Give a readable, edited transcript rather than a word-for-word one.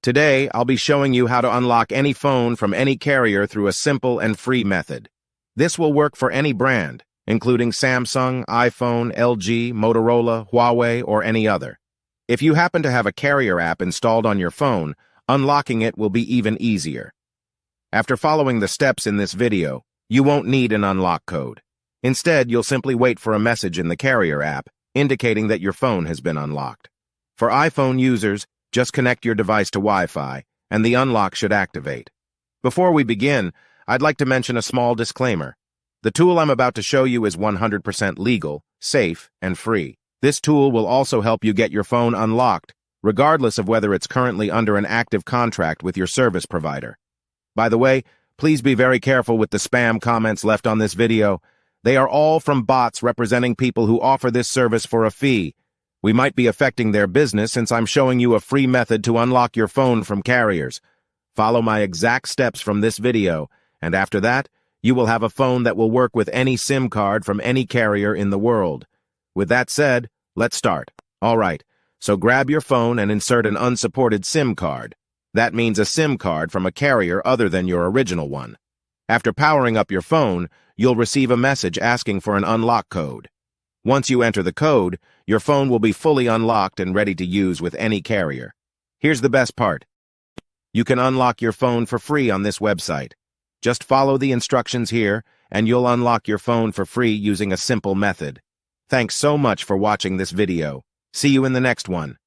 Today, I'll be showing you how to unlock any phone from any carrier through a simple and free method. This will work for any brand, including Samsung, iPhone, LG, Motorola, Huawei, or any other. If you happen to have a carrier app installed on your phone, unlocking it will be even easier. After following the steps in this video, you won't need an unlock code. Instead, you'll simply wait for a message in the carrier app indicating that your phone has been unlocked. For iPhone users, just connect your device to Wi-Fi, and the unlock should activate. Before we begin, I'd like to mention a small disclaimer. The tool I'm about to show you is 100% legal, safe, and free. This tool will also help you get your phone unlocked, regardless of whether it's currently under an active contract with your service provider. By the way, please be very careful with the spam comments left on this video. They are all from bots representing people who offer this service for a fee. We might be affecting their business since I'm showing you a free method to unlock your phone from carriers. Follow my exact steps from this video, and after that, you will have a phone that will work with any SIM card from any carrier in the world. With that said, let's start. Alright, so grab your phone and insert an unsupported SIM card. That means a SIM card from a carrier other than your original one. After powering up your phone, you'll receive a message asking for an unlock code. Once you enter the code, your phone will be fully unlocked and ready to use with any carrier. Here's the best part. You can unlock your phone for free on this website. Just follow the instructions here, and you'll unlock your phone for free using a simple method. Thanks so much for watching this video. See you in the next one.